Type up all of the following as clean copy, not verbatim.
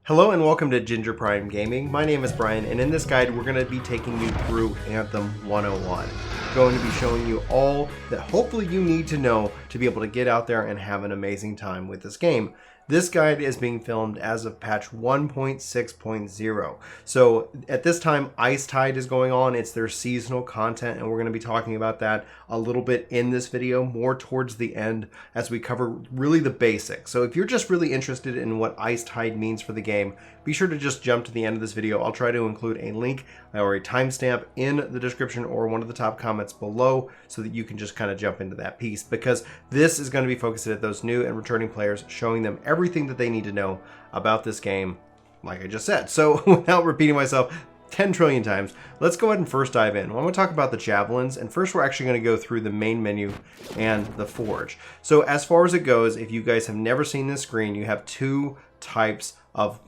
Hello and welcome to Ginger Prime Gaming. My name is Brian, and in this guide we're going to be taking you through Anthem 101. Going to be showing you all that hopefully you need to know to be able to get out there and have an amazing time with this game. This guide is being filmed as of patch 1.6.0. So at this time, Icetide is going on. It's their seasonal content, and we're going to be talking about that a little bit in this video, more towards the end as we cover really the basics. So if you're just really interested in what Icetide means for the game, be sure to just jump to the end of this video. I'll try to include a link or a timestamp in the description or one of the top comments below so that you can just kind of jump into that piece, because this is going to be focused at those new and returning players, showing them everything that they need to know about this game, like I just said. So without repeating myself 10 trillion times, let's go ahead and first dive in. Well, I'm going to talk about the javelins, and first we're actually going to go through the main menu and the forge. So as far as it goes, if you guys have never seen this screen, you have two types of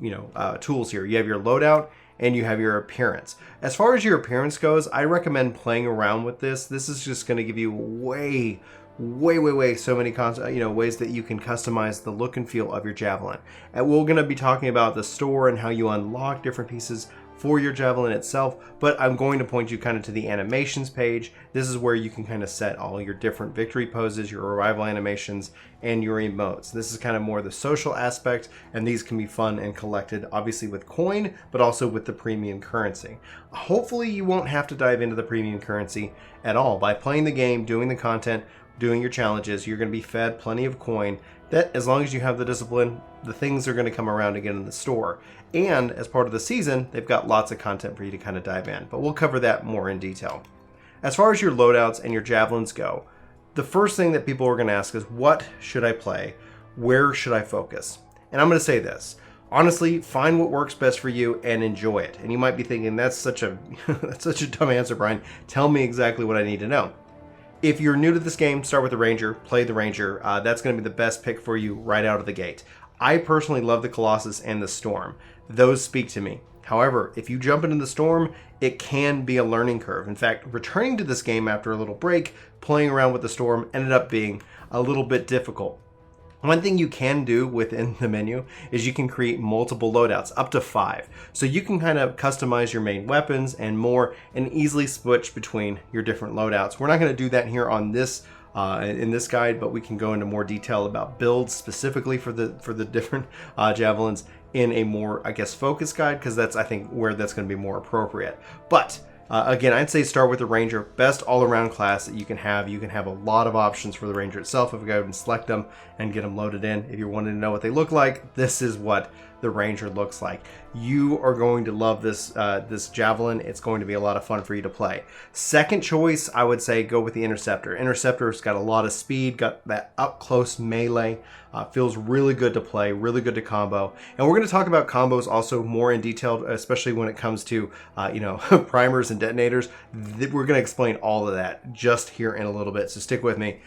tools here. You have your loadout and you have your appearance. As far as your appearance goes, I recommend playing around with this. This is just going to give you way so many ways that you can customize the look and feel of your javelin. And we're going to be talking about the store and how you unlock different pieces for your javelin itself, but I'm going to point you kind of to the animations page. This is where you can kind of set all your different victory poses, your arrival animations, and your emotes. This is kind of more the social aspect, and these can be fun and collected, obviously with coin, but also with the premium currency. Hopefully you won't have to dive into the premium currency at all. By playing the game, doing the content, doing your challenges, you're going to be fed plenty of coin that, as long as you have the discipline, the things are going to come around again in the store. And as part of the season, they've got lots of content for you to kind of dive in, but we'll cover that more in detail. As far as your loadouts and your javelins go, the first thing that people are going to ask is, what should I play? Where should I focus? And I'm going to say this. Honestly, find what works best for you and enjoy it. And you might be thinking, that's such a dumb answer, Brian. Tell me exactly what I need to know. If you're new to this game, start with the Ranger, play the Ranger. That's going to be the best pick for you right out of the gate. I personally love the Colossus and the Storm. Those speak to me. However, if you jump into the Storm, it can be a learning curve. In fact, returning to this game after a little break, playing around with the Storm ended up being a little bit difficult. One thing you can do within the menu is you can create multiple loadouts, up to 5. So you can kind of customize your main weapons and more, and easily switch between your different loadouts. We're not going to do that here on this in this guide, but we can go into more detail about builds specifically for the different javelins in a more, I guess, focused guide, because that's, I think, where that's going to be more appropriate. But again, I'd say start with the Ranger. Best all-around class that you can have. You can have a lot of options for the Ranger itself if you go ahead and select them and get them loaded in. If you're wanting to know what they look like, this is what the Ranger looks like. You are going to love this this javelin. It's going to be a lot of fun for you to play. Second choice, I would say go with the Interceptor. Interceptor's got a lot of speed, got that up-close melee. Feels really good to play, really good to combo. And we're going to talk about combos also more in detail, especially when it comes to primers and detonators. We're going to explain all of that just here in a little bit, so stick with me.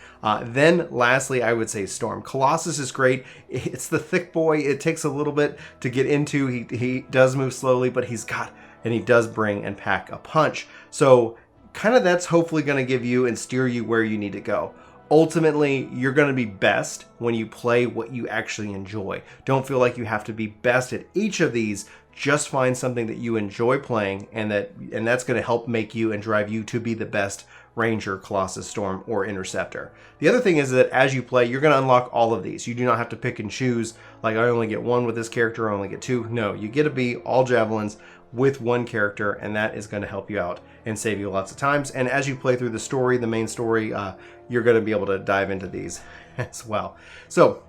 Then lastly, I would say Storm. Colossus is great. It's the thick boy. It takes a little bit to get into. He does move slowly, but he does bring and pack a punch. So kind of that's hopefully going to give you and steer you where you need to go. Ultimately, you're going to be best when you play what you actually enjoy. Don't feel like you have to be best at each of these. Just find something that you enjoy playing, and that's going to help make you and drive you to be the best Ranger, Colossus, Storm, or Interceptor. The other thing is that as you play, you're going to unlock all of these. You do not have to pick and choose, like I only get one with this character, I only get 2. No, you get to be all javelins with one character, and that is going to help you out and save you lots of times. And as you play through the story, the main story, you're going to be able to dive into these as well. So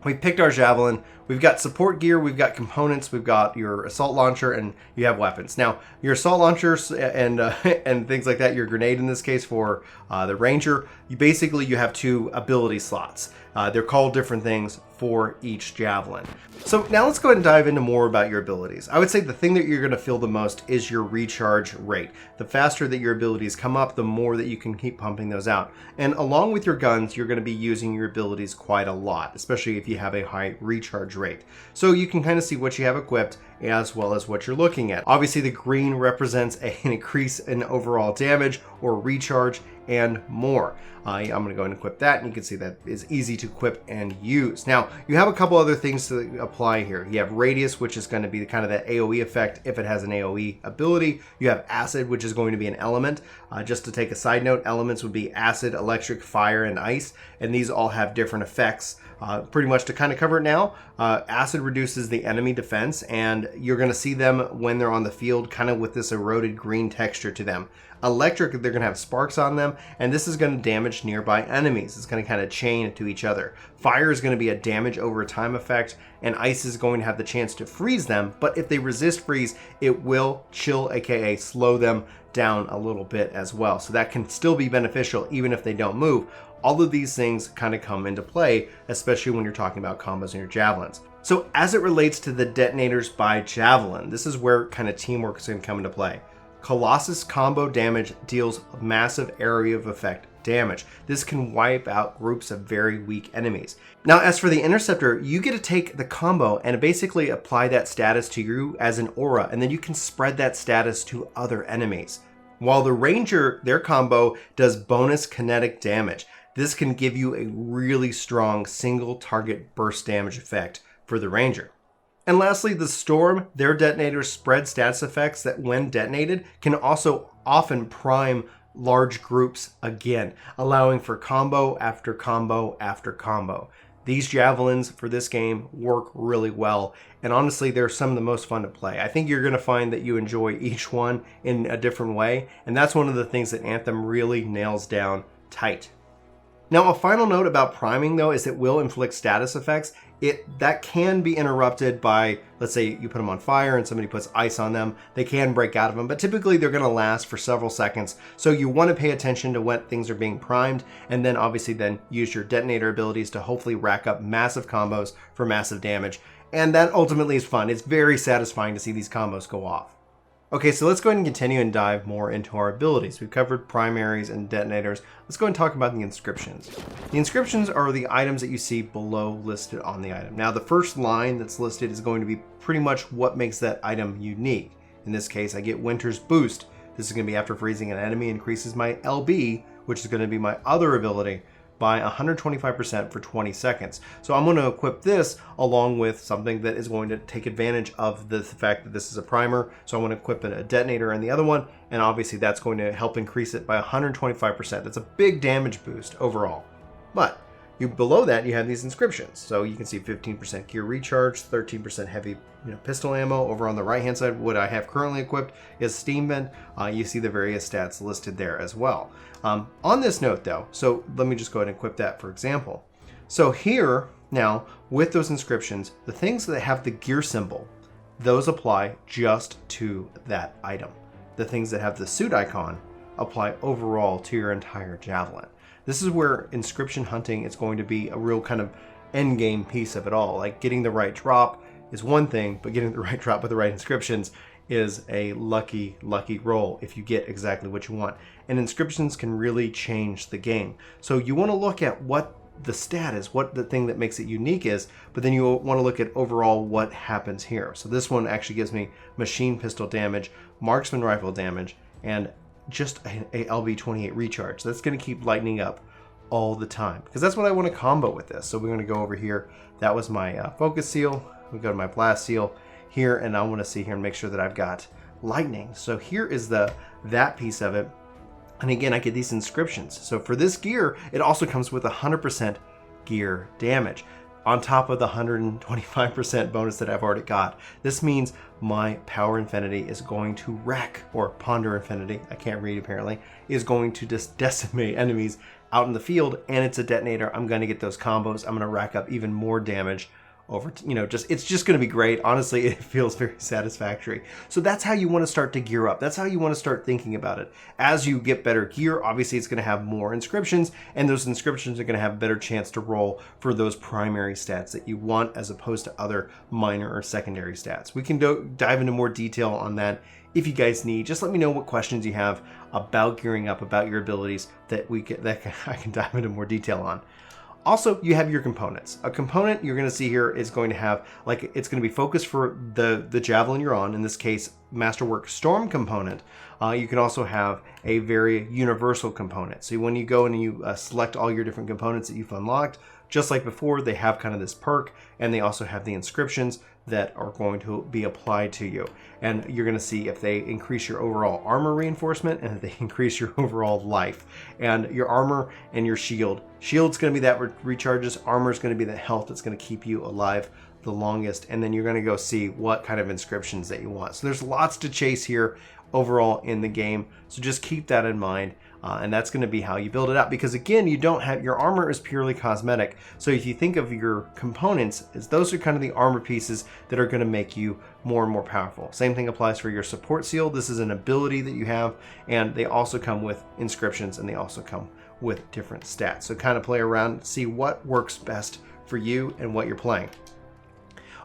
we picked our javelin. We've got support gear, we've got components, we've got your assault launcher, and you have weapons. Now, your assault launchers and things like that, your grenade in this case for the Ranger, you have 2 ability slots. They're called different things for each javelin. So now let's go ahead and dive into more about your abilities. I would say the thing that you're going to feel the most is your recharge rate. The faster that your abilities come up, the more that you can keep pumping those out. And along with your guns, you're going to be using your abilities quite a lot, especially if you have a high recharge rate. So you can kind of see what you have equipped as well as what you're looking at. Obviously, the green represents an increase in overall damage or recharge, and more. I'm going to go ahead and equip that, and you can see that is easy to equip and use. Now, you have a couple other things to apply here. You have radius, which is going to be kind of that AoE effect if it has an AoE ability. You have acid, which is going to be an element. Just to take a side note, elements would be acid, electric, fire, and ice, and these all have different effects. Pretty much to kind of cover it now, acid reduces the enemy defense, and you're going to see them when they're on the field kind of with this eroded green texture to them. Electric, they're going to have sparks on them, and this is going to damage nearby enemies. It's going to kind of chain to each other. Fire is going to be a damage over time effect, and ice is going to have the chance to freeze them, but if they resist freeze, it will chill, aka slow them down a little bit as well. So that can still be beneficial even if they don't move. All of these things kind of come into play, especially when you're talking about combos in your javelins. So as it relates to the detonators by javelin, this is where kind of teamwork is going to come into play. Colossus combo damage deals massive area of effect damage. This can wipe out groups of very weak enemies. Now, as for the interceptor, you get to take the combo and basically apply that status to you as an aura, and then you can spread that status to other enemies. While the ranger, their combo does bonus kinetic damage. This can give you a really strong single target burst damage effect for the ranger. And lastly, the storm, their detonators spread status effects that when detonated can also often prime large groups again, allowing for combo after combo after combo. These javelins for this game work really well, and honestly, they're some of the most fun to play. I think you're going to find that you enjoy each one in a different way, and that's one of the things that Anthem really nails down tight. Now, a final note about priming, though, is it will inflict status effects. That can be interrupted by, let's say you put them on fire and somebody puts ice on them. They can break out of them, but typically they're going to last for several seconds. So you want to pay attention to when things are being primed, and then obviously then use your detonator abilities to hopefully rack up massive combos for massive damage. And that ultimately is fun. It's very satisfying to see these combos go off. Okay, so let's go ahead and continue and dive more into our abilities. We've covered primaries and detonators. Let's go ahead and talk about the inscriptions. The inscriptions are the items that you see below listed on the item. Now, the first line that's listed is going to be pretty much what makes that item unique. In this case, I get Winter's Boost. This is going to be after freezing an enemy, increases my LB, which is going to be my other ability, by 125% for 20 seconds. So I'm going to equip this along with something that is going to take advantage of the fact that this is a primer. So I want to equip a detonator in the other one, and obviously that's going to help increase it by 125%. That's a big damage boost overall. But below that, you have these inscriptions. So you can see 15% gear recharge, 13% heavy pistol ammo. Over on the right hand side, what I have currently equipped is steam vent. You see the various stats listed there as well. On this note though, so let me just go ahead and equip that for example. So here now with those inscriptions, the things that have the gear symbol, those apply just to that item. The things that have the suit icon apply overall to your entire javelin. This is where inscription hunting is going to be a real kind of end game piece of it all. Like getting the right drop is one thing, but getting the right drop with the right inscriptions is a lucky roll if you get exactly what you want. And inscriptions can really change the game. So you want to look at what the stat is, what the thing that makes it unique is, but then you want to look at overall what happens here. So this one actually gives me machine pistol damage, marksman rifle damage, and just a LB28 recharge. That's going to keep lightening up all the time because that's what I want to combo with this. So we're going to go over here. That was my focus seal. We go to my blast seal here, and I want to see here and make sure that I've got lightning. So here is that piece of it. And again, I get these inscriptions. So for this gear, it also comes with 100% gear damage on top of the 125% bonus that I've already got. This means my power infinity is going to wreck, or ponder infinity, I can't read apparently, is going to just decimate enemies out in the field, and it's a detonator. I'm going to get those combos. I'm going to rack up even more damage over, it's just going to be great. Honestly, it feels very satisfactory. So that's how you want to start to gear up. That's how you want to start thinking about it. As you get better gear, obviously it's going to have more inscriptions, and those inscriptions are going to have a better chance to roll for those primary stats that you want as opposed to other minor or secondary stats. We can dive into more detail on that if you guys need. Just let me know what questions you have about gearing up, about your abilities that I can dive into more detail on. Also, you have your components. A component you're going to see here is going to have, like, it's going to be focused for the javelin you're on, in this case, Masterwork Storm component. You can also have a very universal component. So when you go and you select all your different components that you've unlocked, just like before, they have kind of this perk, and they also have the inscriptions that are going to be applied to you. And you're going to see if they increase your overall armor reinforcement and if they increase your overall life. And your armor and your shield. Shield's going to be that recharges. Armor is going to be the health that's going to keep you alive the longest. And then you're going to go see what kind of inscriptions that you want. So there's lots to chase here overall in the game. So just keep that in mind. And that's going to be how you build it out, because again, you don't have, your armor is purely cosmetic. So if you think of your components, those are kind of the armor pieces that are going to make you more and more powerful. Same thing applies for your support seal. This is an ability that you have, and they also come with inscriptions, and they also come with different stats. So kind of play around, see what works best for you and what you're playing.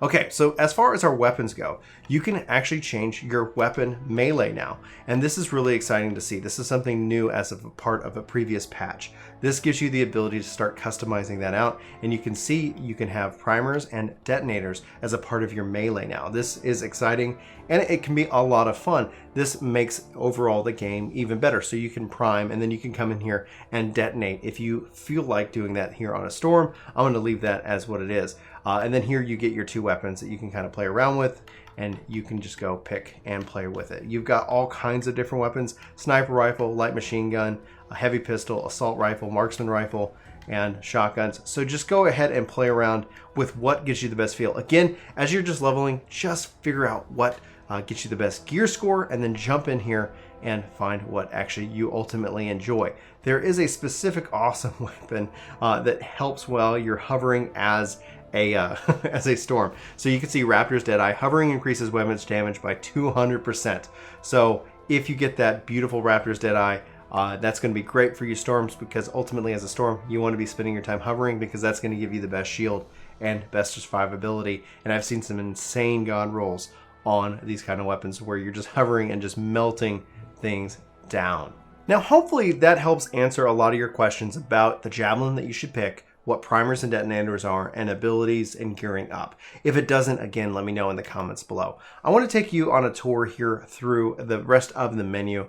Okay, so as far as our weapons go, you can actually change your weapon melee now. And this is really exciting to see. This is something new as of a part of a previous patch. This gives you the ability to start customizing that out. And you can see you can have primers and detonators as a part of your melee now. This is exciting, and it can be a lot of fun. This makes overall the game even better. So you can prime, and then you can come in here and detonate. If you feel like doing that here on a storm, I'm going to leave that as what it is. And then here you get your two weapons that you can kind of play around with, and you can just go pick and play with it. You've got all kinds of different weapons: sniper rifle, light machine gun, a heavy pistol, assault rifle, marksman rifle, and shotguns. So just go ahead and play around with what gives you the best feel. Again, as you're just leveling, just figure out what gets you the best gear score, and then jump in here and find what actually you ultimately enjoy. There is a specific awesome weapon that helps while you're hovering as a storm. So you can see Raptor's Deadeye. Hovering increases weapons damage by 200%. So if you get that beautiful Raptor's Deadeye, that's going to be great for you storms, because ultimately as a storm, you want to be spending your time hovering, because that's going to give you the best shield and best survivability. And I've seen some insane god rolls on these kind of weapons where you're just hovering and just melting things down. Now, hopefully that helps answer a lot of your questions about the javelin that you should pick, what primers and detonators are, and abilities and gearing up. If it doesn't, again, let me know in the comments below. I want to take you on a tour here through the rest of the menu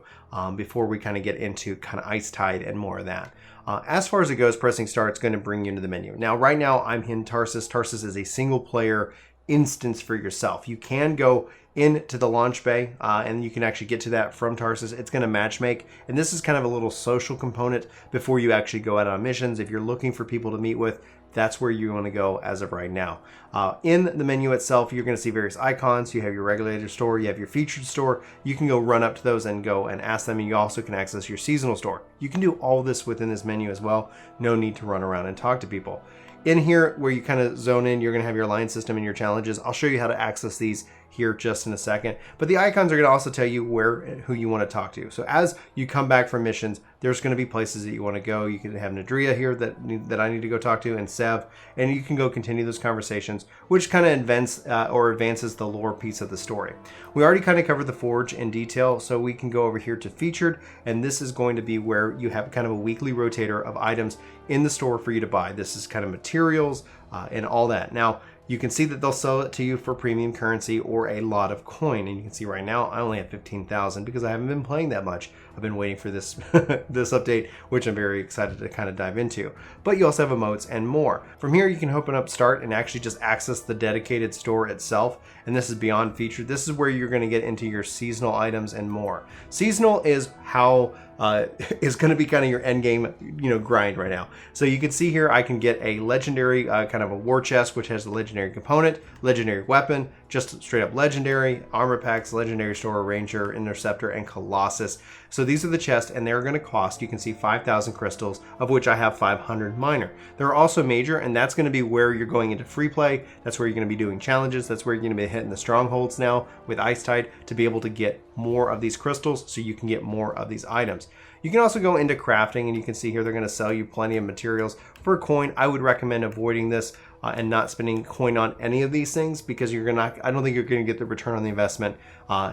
before we kind of get into kind of Icetide and more of that. As far as it goes, pressing start, it's going to bring you into the menu. Now, right now, I'm in Tarsus. Tarsus is a single player instance for yourself. You can go into the launch bay and you can actually get to that from Tarsus. It's going to match make, and this is kind of a little social component before you actually go out on missions. If you're looking for people to meet with, that's where you want to go as of right now. In the menu itself, you're going to see various icons. You have your regulator store, you have your featured store. You can go run up to those and go and ask them, and you also can access your seasonal store. You can do all this within this menu as well. No need to run around and talk to people. In here, where you kind of zone in, you're going to have your alliance system and your challenges. I'll show you how to access these here just in a second. But the icons are going to also tell you who you want to talk to. So as you come back from missions, there's going to be places that you want to go. You can have Nadria here that I need to go talk to, and Sev, and you can go continue those conversations, which kind of advances the lore piece of the story. We already kind of covered the Forge in detail, so we can go over here to Featured, and this is going to be where you have kind of a weekly rotator of items in the store for you to buy. This is kind of materials and all that. Now, you can see that they'll sell it to you for premium currency or a lot of coin. And you can see right now, I only have 15,000 because I haven't been playing that much. I've been waiting for this this update, which I'm very excited to kind of dive into. But you also have emotes and more. From here, you can open up Start and actually just access the dedicated store itself. And this is beyond featured. This is where you're going to get into your seasonal items and more. Seasonal is how is going to be kind of your end game, grind right now. So you can see here, I can get a legendary kind of a war chest, which has the legendary component, legendary weapon, just straight up legendary, armor packs, legendary store, ranger, interceptor, and colossus. So these are the chests, and they're going to cost, you can see 5,000 crystals, of which I have 500 minor. There are also major, and that's going to be where you're going into free play. That's where you're going to be doing challenges. That's where you're going to be hitting the strongholds now with Icetide to be able to get more of these crystals, so you can get more of these items. You can also go into crafting, and you can see here they're going to sell you plenty of materials for a coin. I would recommend avoiding this and not spending coin on any of these things, because I don't think you're going to get the return on the investment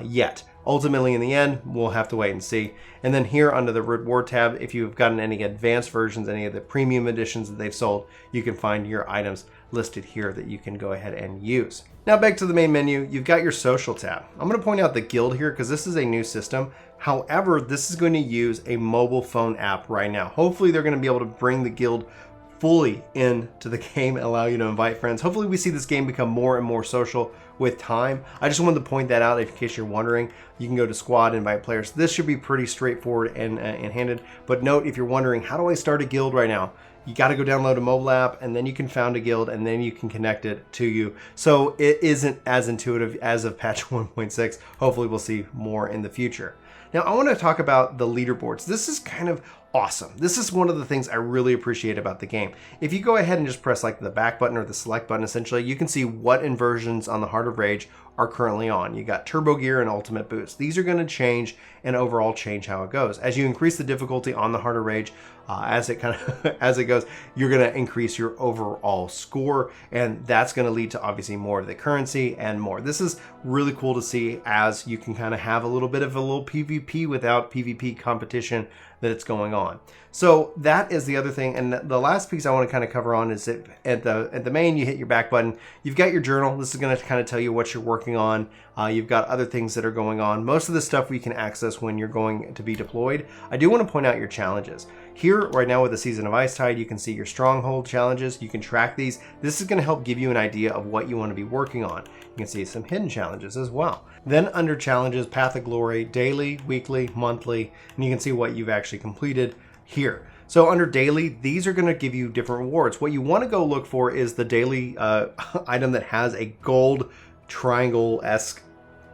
yet. Ultimately, in the end, we'll have to wait and see. And then here under the reward tab, if you've gotten any advanced versions, any of the premium editions that they've sold, you can find your items listed here that you can go ahead and use. Now back to the main menu, you've got your social tab. I'm going to point out the guild here because this is a new system. However, this is going to use a mobile phone app right now. Hopefully they're going to be able to bring the guild fully into the game and allow you to invite friends. Hopefully we see this game become more and more social with time. I just wanted to point that out in case you're wondering. You can go to squad, invite players. This should be pretty straightforward and handed. But note, if you're wondering, how do I start a guild right now? You got to go download a mobile app, and then you can found a guild, and then you can connect it to you. So it isn't as intuitive as of patch 1.6. Hopefully we'll see more in the future. Now I want to talk about the leaderboards. This is kind of awesome. This is one of the things I really appreciate about the game. If you go ahead and just press like the back button or the select button, essentially, you can see what inversions on the Heart of Rage are currently on. You got Turbo Gear and Ultimate Boost. These are going to change and overall change how it goes. As you increase the difficulty on the Heart of Rage, as it goes, you're going to increase your overall score, and that's going to lead to obviously more of the currency and more. This is really cool to see, as you can kind of have a little bit of a little PvP without PvP competition that it's going on. So that is the other thing. And the last piece I want to kind of cover on is that at the main, you hit your back button. You've got your journal. This is going to kind of tell you what you're working on. You've got other things that are going on. Most of the stuff we can access when you're going to be deployed. I do want to point out your challenges. Here, right now with the Season of Icetide, you can see your stronghold challenges. You can track these. This is going to help give you an idea of what you want to be working on. You can see some hidden challenges as well. Then under challenges, Path of Glory, daily, weekly, monthly, and you can see what you've actually completed here. So under daily, these are going to give you different rewards. What you want to go look for is the daily item that has a gold triangle-esque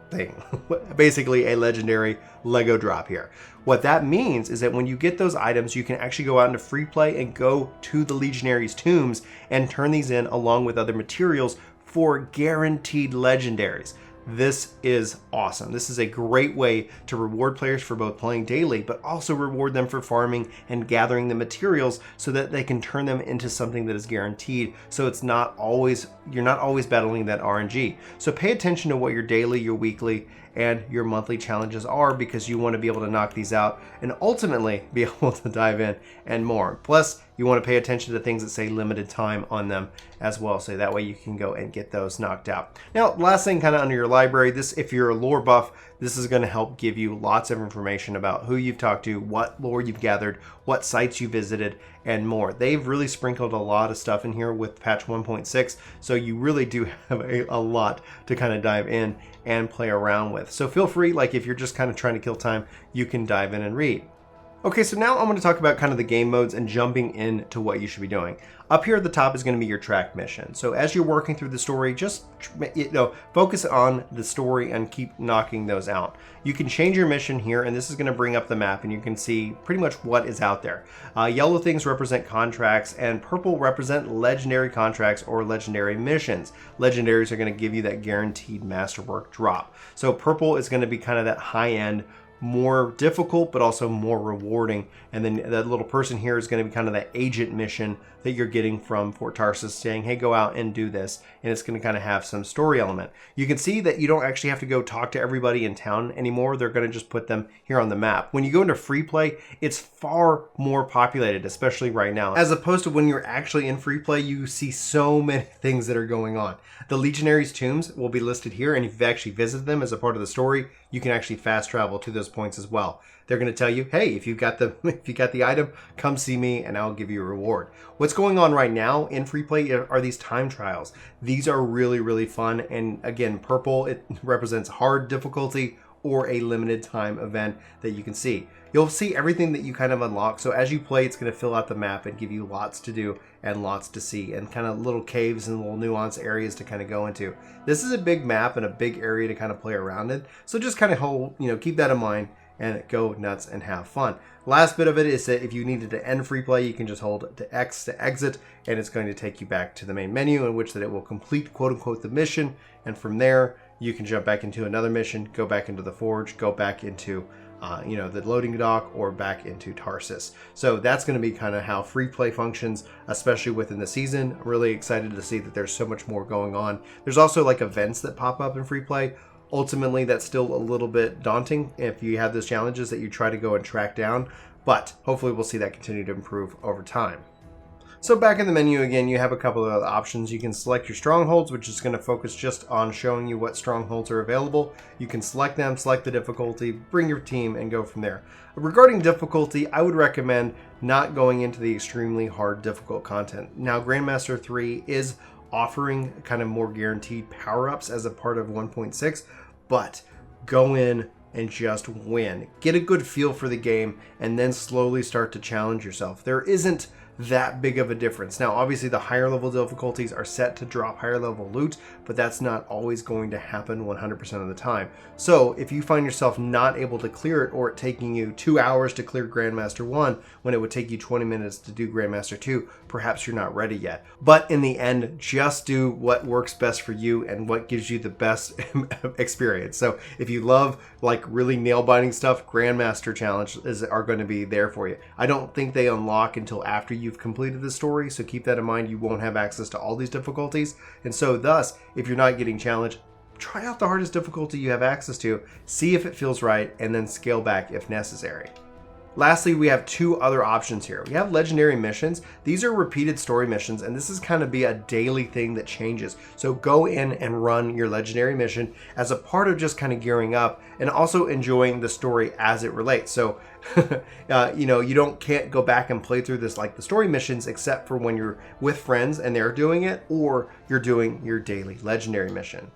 thing. Basically a legendary Lego drop here. What that means is that when you get those items, you can actually go out into free play and go to the Legionaries' tombs and turn these in along with other materials for guaranteed legendaries. This is awesome. This is a great way to reward players for both playing daily, but also reward them for farming and gathering the materials so that they can turn them into something that is guaranteed. So it's not always, you're not always battling that RNG. So pay attention to what your daily, your weekly, and your monthly challenges are, because you want to be able to knock these out and ultimately be able to dive in and more. Plus, you want to pay attention to things that say limited time on them as well, so that way you can go and get those knocked out. Now, last thing kind of under your library, this, if you're a lore buff, this is going to help give you lots of information about who you've talked to, what lore you've gathered, what sites you visited, and more. They've really sprinkled a lot of stuff in here with patch 1.6, so you really do have a lot to kind of dive in and play around with. So feel free, like if you're just kind of trying to kill time, you can dive in and read. Okay, so now I'm going to talk about kind of the game modes and jumping into what you should be doing. Up here at the top is going to be your track mission. So as you're working through the story, just focus on the story and keep knocking those out. You can change your mission here, and this is going to bring up the map, and you can see pretty much what is out there. Yellow things represent contracts, and purple represent legendary contracts or legendary missions. Legendaries are going to give you that guaranteed masterwork drop. So purple is going to be kind of that high-end, more difficult, but also more rewarding. And then that little person here is going to be kind of that agent mission that you're getting from Fort Tarsus saying, hey, go out and do this. And it's going to kind of have some story element. You can see that you don't actually have to go talk to everybody in town anymore. They're going to just put them here on the map. When you go into free play, it's far more populated, especially right now. As opposed to when you're actually in free play, you see so many things that are going on. The Legionaries' tombs will be listed here, and if you've actually visited them as a part of the story, you can actually fast travel to those points as well. They're going to tell you, hey, if you got the item, come see me and I'll give you a reward. What's going on right now in free play are these time trials. These are really, really fun. And again, purple, it represents hard difficulty or a limited time event that you can see. You'll see everything that you kind of unlock. So as you play, it's going to fill out the map and give you lots to do and lots to see, and kind of little caves and little nuanced areas to kind of go into. This is a big map and a big area to kind of play around in. So just kind of keep that in mind and go nuts and have fun. Last bit of it is that if you needed to end free play, you can just hold to X to exit, and it's going to take you back to the main menu, in which that it will complete, quote unquote, the mission. And from there, you can jump back into another mission, go back into the forge, go back into the loading dock or back into Tarsus. So that's going to be kind of how free play functions, especially within the season. I'm really excited to see that there's so much more going on. There's also like events that pop up in free play. Ultimately, that's still a little bit daunting if you have those challenges that you try to go and track down, but hopefully we'll see that continue to improve over time. So back in the menu again, you have a couple of other options. You can select your strongholds, which is going to focus just on showing you what strongholds are available. You can select them, select the difficulty, bring your team, and go from there. Regarding difficulty, I would recommend not going into the extremely hard, difficult content. Now, Grandmaster 3 is offering kind of more guaranteed power-ups as a part of 1.6, but go in and just win. Get a good feel for the game, and then slowly start to challenge yourself. There isn't that big of a difference. Now, obviously the higher level difficulties are set to drop higher level loot, but that's not always going to happen 100% of the time. So if you find yourself not able to clear it, or it taking you 2 hours to clear Grandmaster 1 when it would take you 20 minutes to do Grandmaster 2, perhaps you're not ready yet. But in the end, just do what works best for you and what gives you the best experience. So if you love like really nail biting stuff, Grandmaster challenges are going to be there for you. I don't think they unlock until after you've completed the story, so keep that in mind. You won't have access to all these difficulties, and so thus, if you're not getting challenged, try out the hardest difficulty you have access to, see if it feels right, and then scale back if necessary. Lastly, we have two other options here. We have legendary missions. These are repeated story missions, and this is kind of be a daily thing that changes. So go in and run your legendary mission as a part of just kind of gearing up and also enjoying the story as it relates. So, you can't go back and play through this like the story missions, except for when you're with friends and they're doing it, or you're doing your daily legendary mission.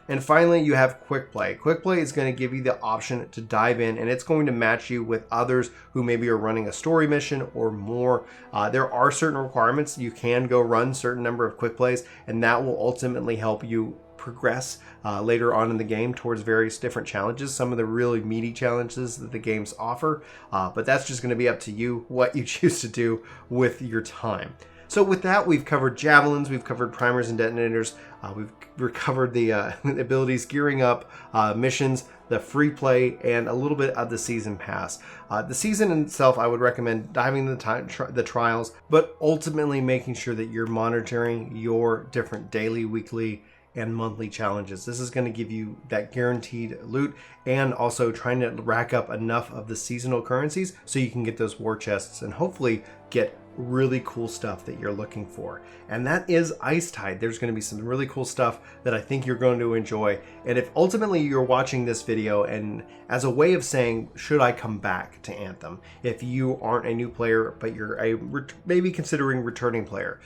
And finally, you have Quick Play. Quick Play is going to give you the option to dive in, and it's going to match you with others who maybe are running a story mission or more. There are certain requirements. You can go run certain number of Quick Plays, and that will ultimately help you progress later on in the game towards various different challenges, some of the really meaty challenges that the games offer. But that's just going to be up to you, what you choose to do with your time. So with that, we've covered javelins, we've covered primers and detonators, we've recovered the abilities, gearing up, missions, the free play, and a little bit of the season pass. The season itself, I would recommend diving into the trials, but ultimately making sure that you're monitoring your different daily, weekly, and monthly challenges. This is going to give you that guaranteed loot, and also trying to rack up enough of the seasonal currencies so you can get those war chests and hopefully get really cool stuff that you're looking for. And that is Icetide. There's going to be some really cool stuff that I think you're going to enjoy. And if ultimately you're watching this video and as a way of saying, should I come back to Anthem? If you aren't a new player, but you're maybe considering returning player,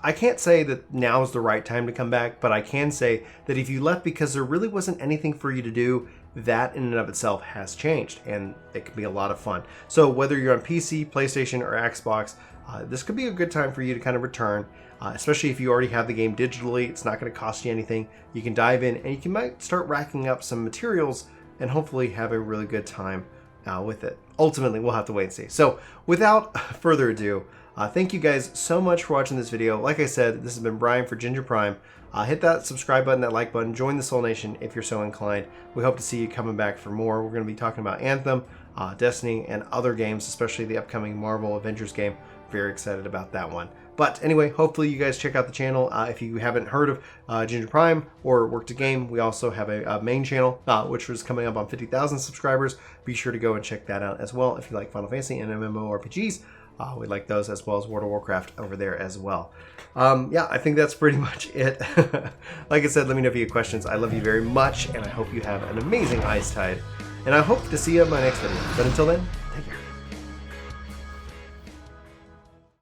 I can't say that now is the right time to come back, but I can say that if you left because there really wasn't anything for you to do, that in and of itself has changed, and it can be a lot of fun. So whether you're on PC, PlayStation, or Xbox, this could be a good time for you to kind of return, especially if you already have the game digitally. It's not going to cost you anything. You can dive in and you might start racking up some materials and hopefully have a really good time with it. Ultimately, we'll have to wait and see. So without further ado, thank you guys so much for watching this video. Like I said, this has been Brian for Ginger Prime. Hit that subscribe button, that like button, join the Soul Nation if you're so inclined. We hope to see you coming back for more. We're going to be talking about Anthem, Destiny, and other games, especially the upcoming Marvel Avengers game. Very excited about that one. But anyway, hopefully you guys check out the channel. If you haven't heard of Ginger Prime or Work to Game, we also have a main channel, which was coming up on 50,000 subscribers. Be sure to go and check that out as well if you like Final Fantasy and MMORPGs. We like those, as well as World of Warcraft over there as well. Yeah, I think that's pretty much it. Like I said, let me know if you have questions. I love you very much, and I hope you have an amazing Icetide. And I hope to see you in my next video. But until then, take care.